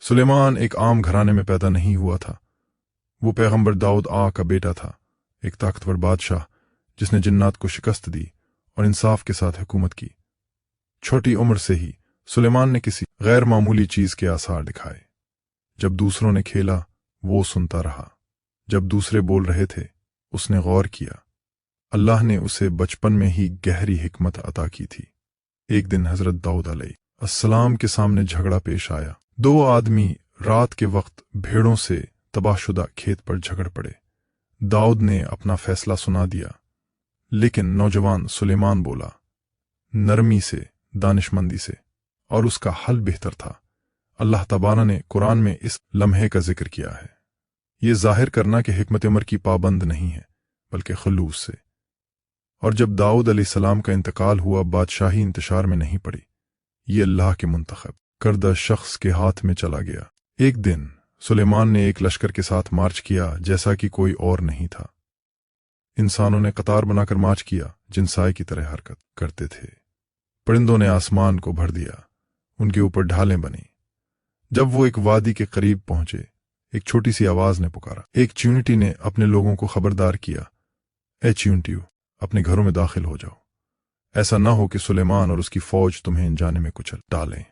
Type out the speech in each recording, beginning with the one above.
सुलेमान एक आम घराने में पैदा नहीं हुआ था। वो पैगंबर दाऊद का बेटा था, एक ताकतवर बादशाह जिसने जिन्नात को शिकस्त दी और इंसाफ के साथ हुकूमत की। छोटी उम्र से ही सुलेमान ने किसी गैर मामूली चीज के आसार दिखाए। जब दूसरों ने खेला वो सुनता रहा, जब दूसरे बोल रहे थे उसने गौर किया। अल्लाह ने उसे बचपन में ही गहरी हिकमत अता की थी। एक दिन हजरत दाऊद अलैहिस्सलाम के सामने झगड़ा पेश आया। दो आदमी रात के वक्त भेड़ों से तबाहशुदा खेत पर झगड़ पड़े। दाऊद ने अपना फैसला सुना दिया, लेकिन नौजवान सुलेमान बोला, नरमी से, दानिशमंदी से, और उसका हल बेहतर था। अल्लाह तबारा ने कुरान में इस लम्हे का जिक्र किया है। ये जाहिर करना कि हिकमत उमर की पाबंद नहीं है, बल्कि खलूस से। और जब दाऊद अलैहिस्सलाम का इंतकाल हुआ, बादशाही इंतशार में नहीं पड़ी, ये अल्लाह के मुंतखब करदा शख्स के हाथ में चला गया। एक दिन सुलेमान ने एक लश्कर के साथ मार्च किया जैसा कि कोई और नहीं था। इंसानों ने कतार बनाकर मार्च किया, जिनसाए की तरह हरकत करते थे। परिंदों ने आसमान को भर दिया, उनके ऊपर ढालें बनी। जब वो एक वादी के करीब पहुंचे, एक छोटी सी आवाज ने पुकारा। एक चींटी ने अपने लोगों को खबरदार किया, ए चींटियों, अपने घरों में दाखिल हो जाओ। ऐसा ना हो कि सुलेमान और उसकी फौज तुम्हें अनजाने में कुचल डालें।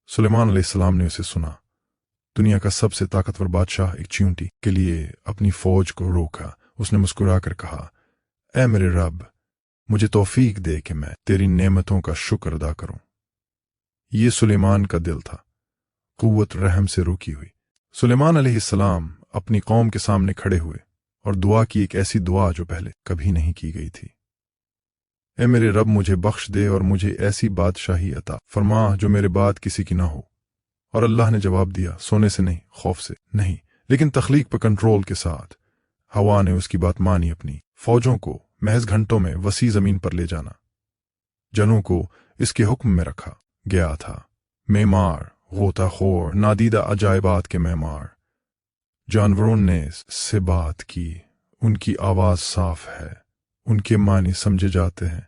सुलेमान अलैहिस्सलाम ने उसे सुना। दुनिया का सबसे ताकतवर बादशाह एक चींटी के लिए अपनी फौज को रोका। उसने मुस्कुराकर कहा, ऐ मेरे रब, मुझे तौफीक दे कि मैं तेरी नेमतों का शुक्र अदा करूं। ये सुलेमान का दिल था, कुव्वत रहम से रोकी हुई। सुलेमान अलैहिस्सलाम अपनी कौम के सामने खड़े हुए और दुआ की, एक ऐसी दुआ जो पहले कभी नहीं की गई थी। ऐ मेरे रब, मुझे बख्श दे और मुझे ऐसी बादशाही अता फरमा जो मेरे बाद किसी की ना हो। और अल्लाह ने जवाब दिया, सोने से नहीं, खौफ से नहीं, लेकिन तख्लीक पर कंट्रोल के साथ। हवा ने उसकी बात मानी। अपनी फौजों को महज घंटों में वसी जमीन पर ले जाना। जनों को इसके हुक्म में रखा गया था। मेमार, गोताखोर, नादीदा अजायबात के मेमार। जानवरों ने से बात की, उनकी आवाज साफ है, उनके मानी समझे जाते हैं।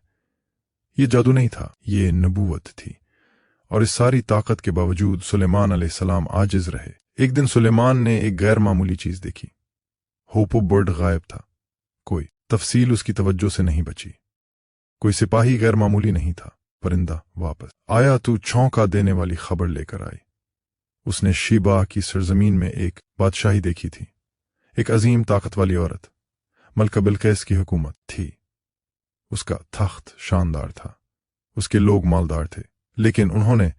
ये जादू नहीं था, ये नबूवत थी। और इस सारी ताकत के बावजूद सुलेमान अलैहिस्सलाम आजिज रहे। एक दिन सुलेमान ने एक गैर मामूली चीज देखी। होपो बर्ड गायब था। कोई तफसील उसकी तवज्जो से नहीं बची। कोई सिपाही गैर मामूली नहीं था। परिंदा वापस आया तो चौंका देने वाली खबर लेकर आई। उसने शीबा की सरजमीन में एक बादशाही देखी थी। एक अजीम ताकत वाली औरत, मलका बिलकैस की हुकूमत थी। उसका तख्त शानदार था, उसके लोग मालदार थे, लेकिन उन्होंने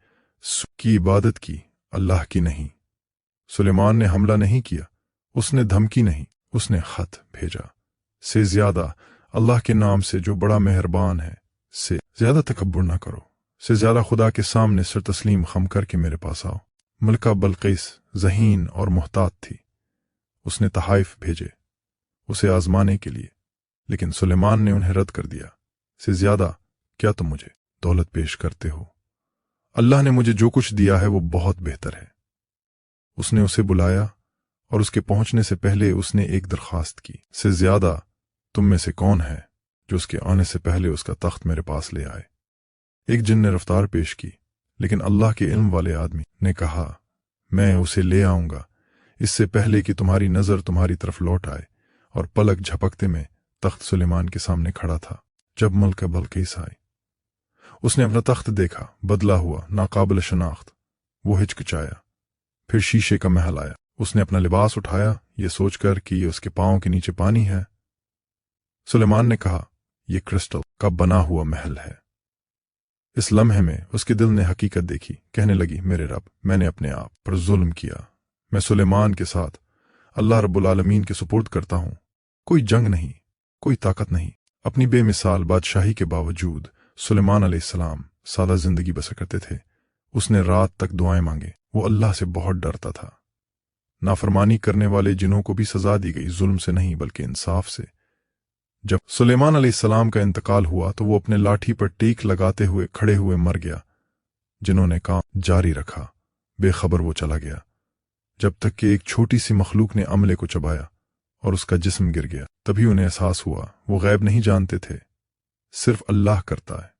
की इबादत की, अल्लाह की नहीं। सुलेमान ने हमला नहीं किया, उसने धमकी नहीं, उसने खत भेजा। से ज्यादा अल्लाह के नाम से जो बड़ा मेहरबान है, से ज्यादा तकब्बुर ना करो, से ज्यादा खुदा के सामने सर तस्लीम खम करके मेरे पास आओ। मलका बल्कैस ज़हीन और मुहतात थी। उसने तहाइफ भेजे उसे आजमाने के लिए, लेकिन सुलेमान ने उन्हें रद्द कर दिया। से ज्यादा क्या तुम मुझे दौलत पेश करते हो? अल्लाह ने मुझे जो कुछ दिया है वो बहुत बेहतर है। उसने उसे बुलाया और उसके पहुंचने से पहले उसने एक दरखास्त की, से ज्यादा तुम में से कौन है जो उसके आने से पहले उसका तख्त मेरे पास ले आए? एक जिन ने रफ्तार पेश की, लेकिन अल्लाह के इल्म वाले आदमी ने कहा, मैं उसे ले आऊंगा इससे पहले कि तुम्हारी नजर तुम्हारी तरफ लौट आए। और पलक झपकते में तख्त सुलेमान के सामने खड़ा था। जब मलका बल्कैस आई, उसने अपना तख्त देखा, बदला हुआ, नाकाबिल शनाख्त। वो हिचकिचाया, फिर शीशे का महल आया। उसने अपना लिबास उठाया, ये सोचकर कि ये उसके पांव के नीचे पानी है। सुलेमान ने कहा, यह क्रिस्टल का बना हुआ महल है। इस लम्हे में उसके दिल ने हकीकत देखी। कहने लगी, मेरे रब, मैंने अपने आप पर जुल्म किया। मैं सुलेमान के साथ अल्लाह रब्बुल आलमीन के सुपुर्द करता हूं। कोई जंग नहीं, कोई ताकत नहीं। अपनी बेमिसाल बादशाही के बावजूद सुलेमान अलैहिस्सलाम सादा जिंदगी बसर करते थे। उसने रात तक दुआएं मांगे। वो अल्लाह से बहुत डरता था। नाफरमानी करने वाले जिनों को भी सजा दी गई, जुल्म से नहीं बल्कि इंसाफ से। जब सुलेमान अलैहिस्सलाम का इंतकाल हुआ तो वो अपने लाठी पर टेक लगाते हुए खड़े हुए मर गया। जिन्होंने काम जारी रखा, बेखबर वो चला गया, जब तक कि एक छोटी सी मखलूक ने अमले को चबाया और उसका जिस्म गिर गया। तभी उन्हें एहसास हुआ वो गैब नहीं जानते थे, सिर्फ अल्लाह करता है।